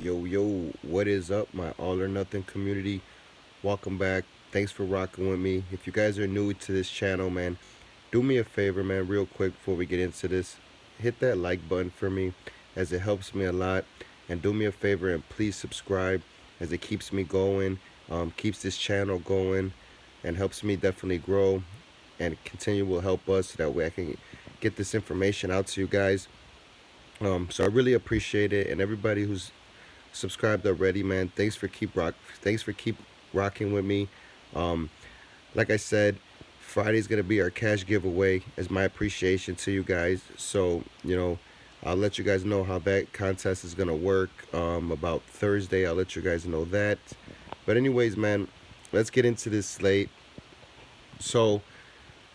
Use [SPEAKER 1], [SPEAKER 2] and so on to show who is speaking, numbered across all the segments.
[SPEAKER 1] Yo, what is up, my all or nothing community? Welcome back. Thanks for rocking with me. If you guys are new to this channel, man, do me a favor, man, real quick before we get into this. Hit that like button for me as it helps me a lot. And do me a favor and please subscribe as it keeps me going, keeps this channel going, and helps me definitely grow and continue will help us so that way I can get this information out to you guys. So I really appreciate it, and everybody who's subscribed already, man. Thanks for keep rocking with me. Um, like I said, Friday's gonna be our cash giveaway as my appreciation to you guys. So I'll let you guys know how that contest is gonna work. About Thursday, I'll let you guys know that. But anyways, man, let's get into this slate. So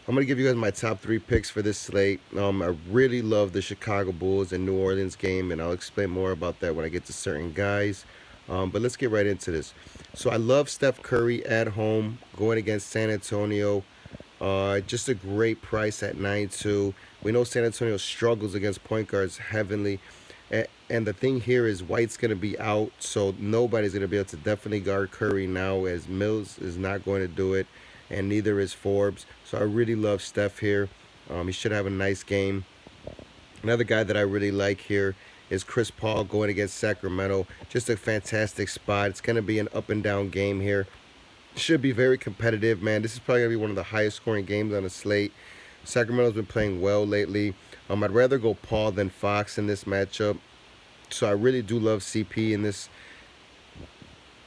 [SPEAKER 1] I'm gonna give you guys my top three picks for this slate. I really love the Chicago Bulls and New Orleans game, and I'll explain more about that when I get to certain guys. But let's get right into this. So I love Steph Curry at home going against San Antonio. Just a great price at 9-2. We know San Antonio struggles against point guards heavily. And the thing here is White's going to be out, so nobody's going to be able to definitely guard Curry now, as Mills is not going to do it, and neither is Forbes. So I really love Steph here. He should have a nice game. Another guy that I really like here is Chris Paul going against Sacramento. Just a fantastic spot. It's going to be an up and down game here. Should be very competitive, man. This is probably going to be one of the highest scoring games on the slate. Sacramento's been playing well lately. I'd rather go Paul than Fox in this matchup. So I really do love CP in this.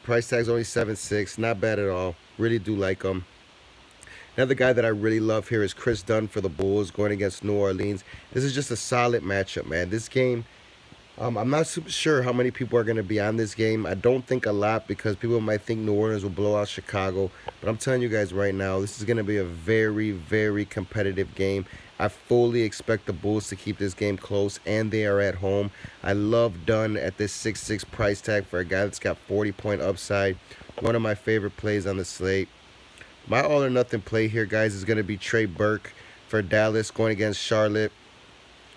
[SPEAKER 1] Price tag's only 7.6. Not bad at all. Really do like him. Another guy that I really love here is Chris Dunn for the Bulls going against New Orleans. This is just a solid matchup, man. This game, I'm not super sure how many people are going to be on this game. I don't think a lot because people might think New Orleans will blow out Chicago. But I'm telling you guys right now, this is going to be a very, very competitive game. I fully expect the Bulls to keep this game close, and they are at home. I love Dunn at this 6.6 price tag for a guy that's got 40-point upside. One of my favorite plays on the slate. My all or nothing play here, guys, is going to be Trey Burke for Dallas going against Charlotte.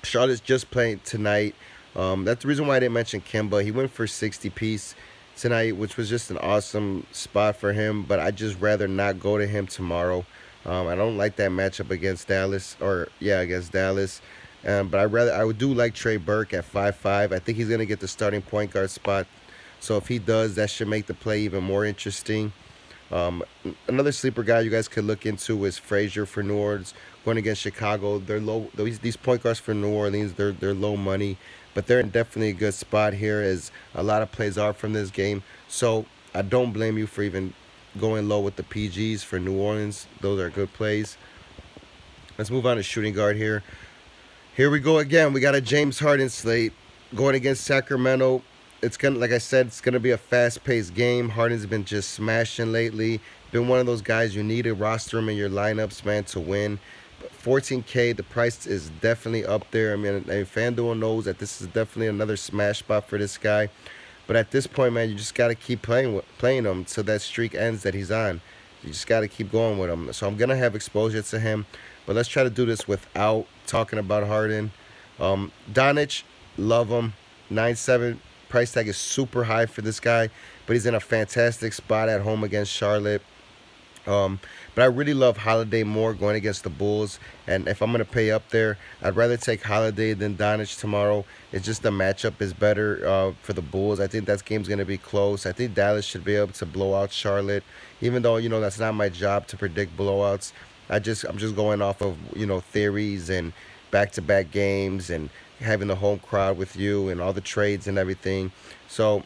[SPEAKER 1] Charlotte's just playing tonight. That's the reason why I didn't mention Kemba. He went for 60 piece tonight, which was just an awesome spot for him, but I'd just rather not go to him tomorrow. I don't like that matchup against Dallas, against Dallas. But I do like Trey Burke at 5.5. I think he's going to get the starting point guard spot. So if he does, that should make the play even more interesting. Another sleeper guy you guys could look into is Frazier for New Orleans going against Chicago. They're low. These point guards for New Orleans, they're low money, but they're in definitely a good spot here as a lot of plays are from this game. So I don't blame you for even going low with the PGs for New Orleans. Those are good plays. Let's move on to shooting guard here. Here we go again. We got a James Harden slate going against Sacramento. It's gonna, like I said, it's gonna be a fast-paced game. Harden's been just smashing lately. Been one of those guys you need to roster him in your lineups, man, to win. But 14K, the price is definitely up there. I mean, FanDuel knows that this is definitely another smash spot for this guy. But at this point, man, you just gotta keep playing him till that streak ends that he's on. You just gotta keep going with him. So I'm gonna have exposure to him. But let's try to do this without talking about Harden. Donich, love him. 9.7. Price tag is super high for this guy, but he's in a fantastic spot at home against Charlotte. But I really love Holiday more going against the Bulls. And if I'm going to pay up there, I'd rather take Holiday than Donich tomorrow. It's just the matchup is better for the Bulls. I think that game's going to be close. I think Dallas should be able to blow out Charlotte, even though, that's not my job to predict blowouts. I'm just going off of, theories and back-to-back games and having the home crowd with you and all the trades and everything. So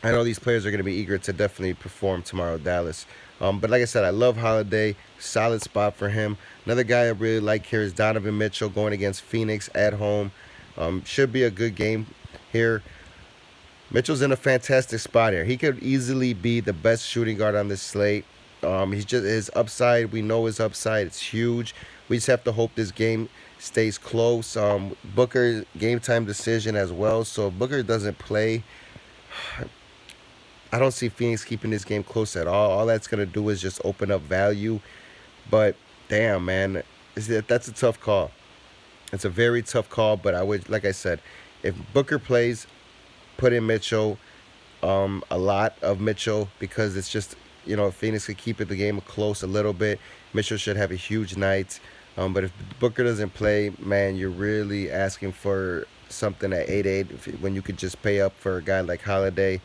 [SPEAKER 1] I know these players are going to be eager to definitely perform tomorrow, Dallas. But like I said, I love Holiday. Solid spot for him. Another guy I really like here is Donovan Mitchell going against Phoenix at home. Should be a good game here. Mitchell's in a fantastic spot here. He could easily be the best shooting guard on this slate. His upside, we know his upside. It's huge. We just have to hope this game stays close. Booker game time decision as well. So if Booker doesn't play, I don't see Phoenix keeping this game close at all. All that's gonna do is just open up value. But damn, man, that's a tough call. It's a very tough call. But I would, like I said, if Booker plays, put in Mitchell, a lot of Mitchell, because it's just, if Phoenix could keep the game close a little bit, Mitchell should have a huge night. But if Booker doesn't play, man, you're really asking for something at 8-8 when you could just pay up for a guy like Holiday.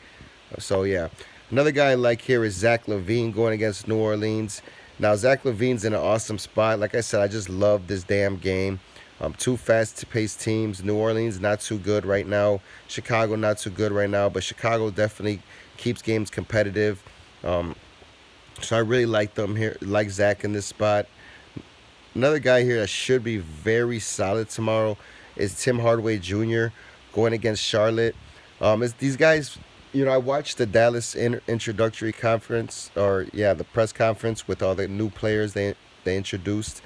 [SPEAKER 1] So yeah, another guy I like here is Zach LaVine going against New Orleans. Now Zach LaVine's in an awesome spot. Like I said, I just love this damn game. Two fast-paced teams. New Orleans not too good right now. Chicago not too good right now. But Chicago definitely keeps games competitive. So I really like them here. Like Zach in this spot. Another guy here that should be very solid tomorrow is Tim Hardaway Jr. going against Charlotte. It's these guys. I watched the Dallas introductory conference, or yeah, the press conference with all the new players they introduced,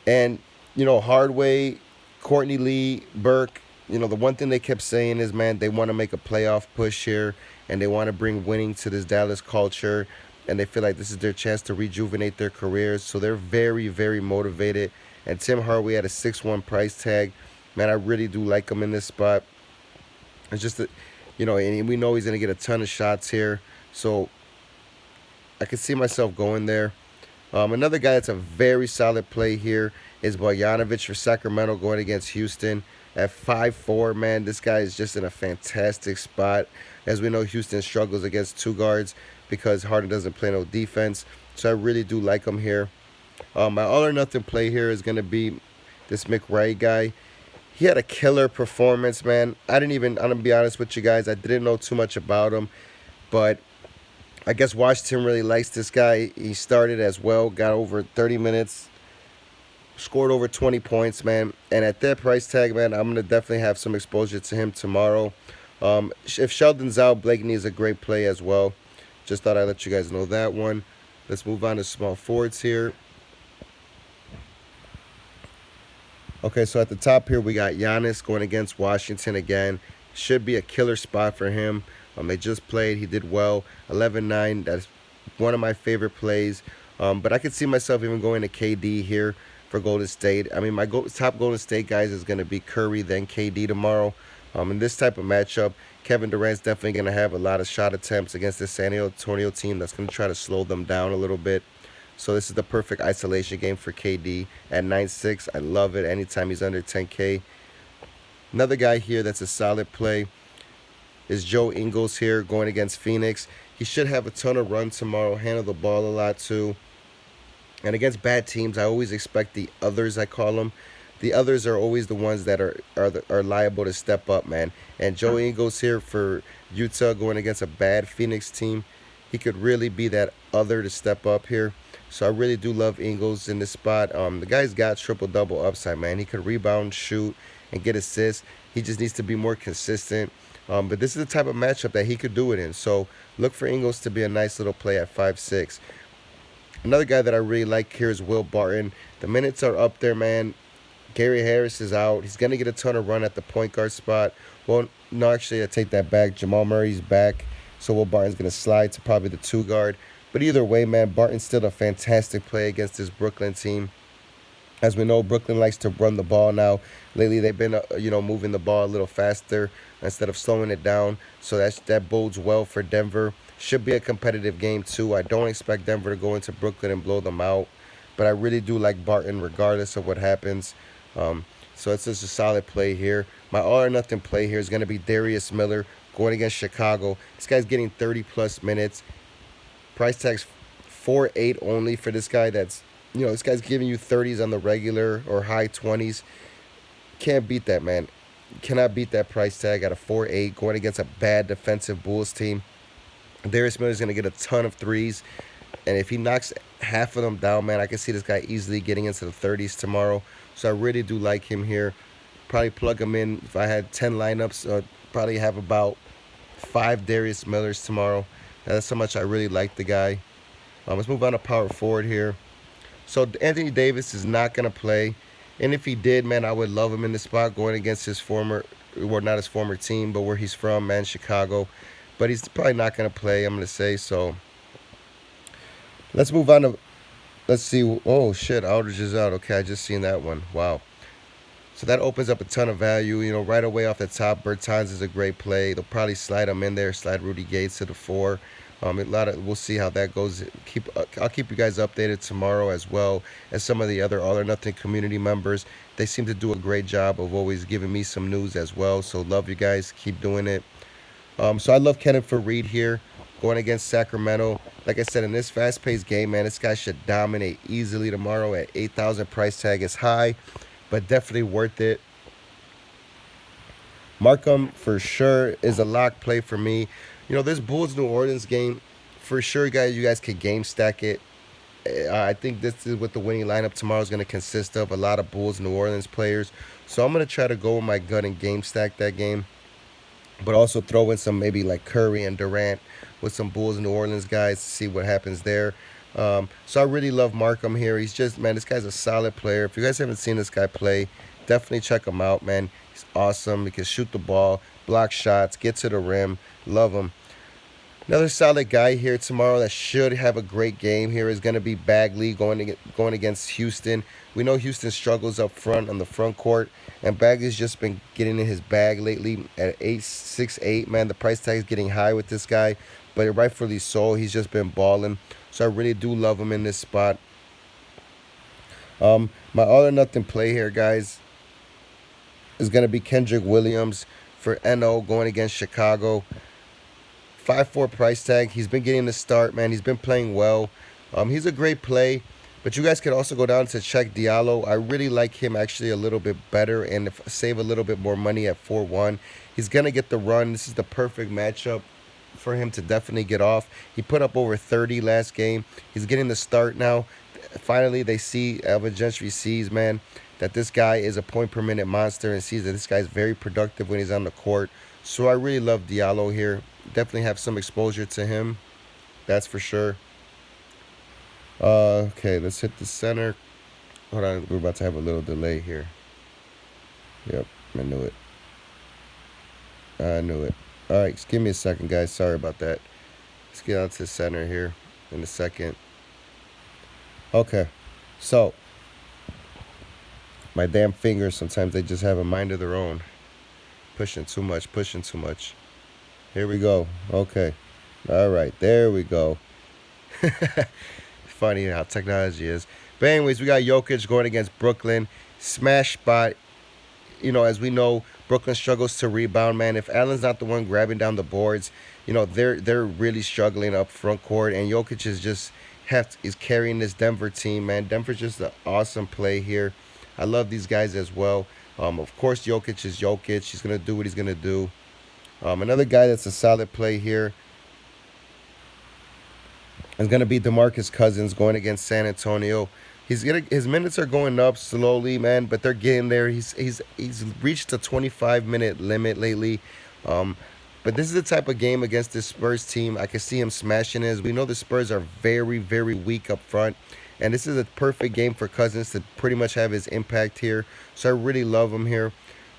[SPEAKER 1] and Hardway, Courtney Lee, Burke. The one thing they kept saying is, man, they want to make a playoff push here, and they want to bring winning to this Dallas culture, and they feel like this is their chance to rejuvenate their careers. So they're very, very motivated. And Tim Hardaway at a 6-1 price tag. Man, I really do like him in this spot. It's just that, and we know he's going to get a ton of shots here. So I could see myself going there. Another guy that's a very solid play here is Bogdanovic for Sacramento going against Houston at 5'4". Man, this guy is just in a fantastic spot. As we know, Houston struggles against two guards because Harden doesn't play no defense. So I really do like him here. My all or nothing play here is going to be this McRae guy. He had a killer performance, man. I'm going to be honest with you guys, I didn't know too much about him, but I guess Washington really likes this guy. He started as well, got over 30 minutes, scored over 20 points, man. And at that price tag, man, I'm going to definitely have some exposure to him tomorrow. If Sheldon's out, Blakeney is a great play as well. Just thought I'd let you guys know that one. Let's move on to small forwards here. Okay, so at the top here, we got Giannis going against Washington again. Should be a killer spot for him. They just played. He did well. 11-9. That's one of my favorite plays. But I could see myself even going to KD here for Golden State. I mean, my top Golden State guys is going to be Curry, then KD tomorrow. In this type of matchup, Kevin Durant's definitely going to have a lot of shot attempts against this San Antonio team that's going to try to slow them down a little bit. So this is the perfect isolation game for KD at 9.6. I love it anytime he's under 10K. Another guy here that's a solid play is Joe Ingles here going against Phoenix. He should have a ton of run tomorrow, handle the ball a lot too. And against bad teams, I always expect the others, I call them. The others are always the ones that are liable to step up, man. And Joe Ingles here for Utah going against a bad Phoenix team. He could really be that other to step up here. So I really do love Ingles in this spot. The guy's got triple-double upside, man. He could rebound, shoot, and get assists. He just needs to be more consistent. But this is the type of matchup that he could do it in. So look for Ingles to be a nice little play at 5'6". Another guy that I really like here is Will Barton. The minutes are up there, man. Gary Harris is out. He's going to get a ton of run at the point guard spot. Well, no, actually, I take that back. Jamal Murray's back. So Will Barton's going to slide to probably the 2 guard. But either way, man, Barton's still a fantastic play against this Brooklyn team. As we know, Brooklyn likes to run the ball now. Lately, they've been, moving the ball a little faster instead of slowing it down. So that bodes well for Denver. Should be a competitive game, too. I don't expect Denver to go into Brooklyn and blow them out. But I really do like Barton regardless of what happens. So it's just a solid play here. My all-or-nothing play here is going to be Darius Miller going against Chicago. This guy's getting 30-plus minutes. Price tag's 4.8 only for this guy. That's, this guy's giving you 30s on the regular or high 20s. Can't beat that, man. Cannot beat that price tag at a 4.8 going against a bad defensive Bulls team. Darius Miller's going to get a ton of threes. And if he knocks half of them down, man, I can see this guy easily getting into the 30s tomorrow. So I really do like him here. Probably plug him in. If I had 10 lineups, probably have about 5 Darius Millers tomorrow. That's how much I really like the guy. Let's move on to power forward here. So Anthony Davis is not going to play. And if he did, man, I would love him in the spot going against his former, well, not his former team, but where he's from, man, Chicago. But he's probably not going to play, I'm going to say. So let's move on to, let's see. Oh, shit, Aldridge is out. Okay, I just seen that one. Wow. So that opens up a ton of value. Right away off the top, Bertans is a great play. They'll probably slide him in there, slide Rudy Gates to the 4. We'll see how that goes. I'll keep you guys updated tomorrow, as well as some of the other All or Nothing community members. They seem to do a great job of always giving me some news as well. So love you guys. Keep doing it. So I love Kenneth Reed here, going against Sacramento. Like I said, in this fast-paced game, man, this guy should dominate easily tomorrow. At 8,000 price tag is high, but definitely worth it. Markham for sure is a lock play for me. This Bulls New Orleans game, for sure, guys, you guys could game stack it. I think this is what the winning lineup tomorrow is going to consist of, a lot of Bulls New Orleans players. So I'm going to try to go with my gut and game stack that game, but also throw in some maybe like Curry and Durant with some Bulls New Orleans guys to see what happens there. So I really love Markham here. He's just, man, this guy's a solid player. If you guys haven't seen this guy play, definitely check him out, man. He's awesome. He can shoot the ball, block shots, get to the rim. Love him. Another solid guy here tomorrow that should have a great game here is going to be Bagley going against Houston. We know Houston struggles up front on the front court, and Bagley's just been getting in his bag lately at 8'6'8". Man, the price tag is getting high with this guy, but rightfully so. He's just been balling, so I really do love him in this spot. My all or nothing play here, guys, is going to be Kendrick Williams for NO going against Chicago. 5'4" price tag. He's been getting the start, man. He's been playing well. He's a great play, but you guys could also go down to check Diallo. I really like him actually a little bit better and save a little bit more money at 4-1. He's going to get the run. This is the perfect matchup for him to definitely get off. He put up over 30 last game. He's getting the start now. Finally, they see, Alvin Gentry sees, man, that this guy is a point per minute monster and sees that this guy's very productive when he's on the court. So I really love Diallo here. Definitely have some exposure to him. That's for sure. Okay, let's hit the center. Hold on, we're about to have a little delay here. Yep, I knew it. I knew it. All right, just give me a second, guys. Sorry about that. Let's get on to the center here in a second. Okay, so my damn fingers, sometimes they just have a mind of their own. Pushing too much, pushing too much. Here we go. Okay. All right, there we go. Funny how technology is. But anyways, we got Jokic going against Brooklyn. Smash spot. As we know, Brooklyn struggles to rebound, man. If Allen's not the one grabbing down the boards, they're really struggling up front court, and Jokic is carrying this Denver team, man. Denver's just an awesome play here. I love these guys as well. Of course, Jokic is Jokic. He's gonna do what he's gonna do. Another guy that's a solid play here is going to be DeMarcus Cousins going against San Antonio. His minutes are going up slowly, man, but they're getting there. He's reached a 25-minute limit lately. But this is the type of game against this Spurs team I can see him smashing it. We know the Spurs are very, very weak up front, and this is a perfect game for Cousins to pretty much have his impact here. So I really love him here.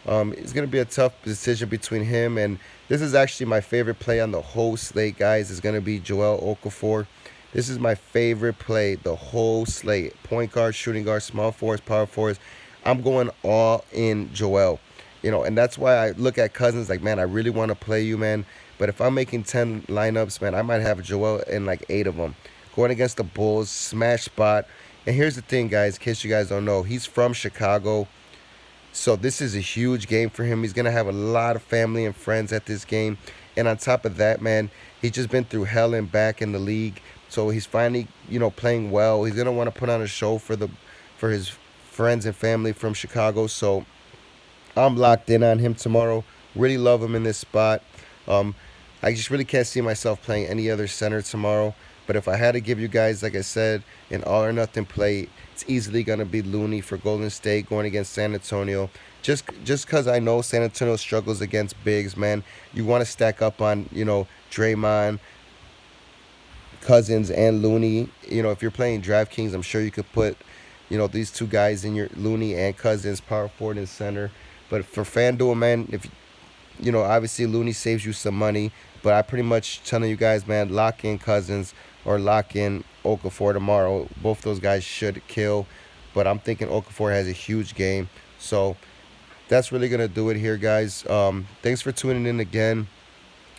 [SPEAKER 1] It's going to be a tough decision between him, and this is actually my favorite play on the whole slate, guys. Is going to be Joel Okafor. This is my favorite play, the whole slate. Point guard, shooting guard, small forwards, power forwards. I'm going all in Joel. And that's why I look at Cousins like, man, I really want to play you, man. But if I'm making 10 lineups, man, I might have Joel in like 8 of them. Going against the Bulls, smash spot. And here's the thing, guys, in case you guys don't know, he's from Chicago. So this is a huge game for him. He's going to have a lot of family and friends at this game. And on top of that, man, he's just been through hell and back in the league. So he's finally, playing well. He's going to want to put on a show for his friends and family from Chicago. So I'm locked in on him tomorrow. Really love him in this spot. I just really can't see myself playing any other center tomorrow. But if I had to give you guys, like I said, an all or nothing play, it's easily going to be Looney for Golden State going against San Antonio. Just because I know San Antonio struggles against bigs, man. You want to stack up on, Draymond, Cousins, and Looney. If you're playing DraftKings, I'm sure you could put, these two guys in your Looney and Cousins, power forward and center. But for FanDuel, man, if obviously Looney saves you some money. But I pretty much telling you guys, man, lock in Cousins or lock in Okafor tomorrow. Both those guys should kill. But I'm thinking Okafor has a huge game. So that's really gonna do it here, guys. Thanks for tuning in again.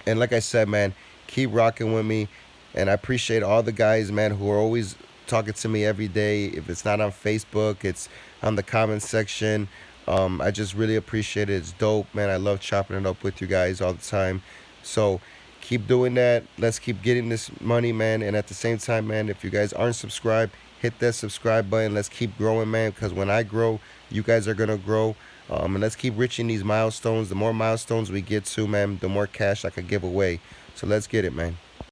[SPEAKER 1] And like I said, man, keep rocking with me. And I appreciate all the guys, man, who are always talking to me every day. If it's not on Facebook, it's on the comment section. I just really appreciate it. It's dope, man. I love chopping it up with you guys all the time. So keep doing that. Let's keep getting this money, man. And at the same time, man, if you guys aren't subscribed, hit that subscribe button. Let's keep growing, man, because when I grow, you guys are going to grow. And let's keep reaching these milestones. The more milestones we get to, man, the more cash I could give away. So let's get it, man.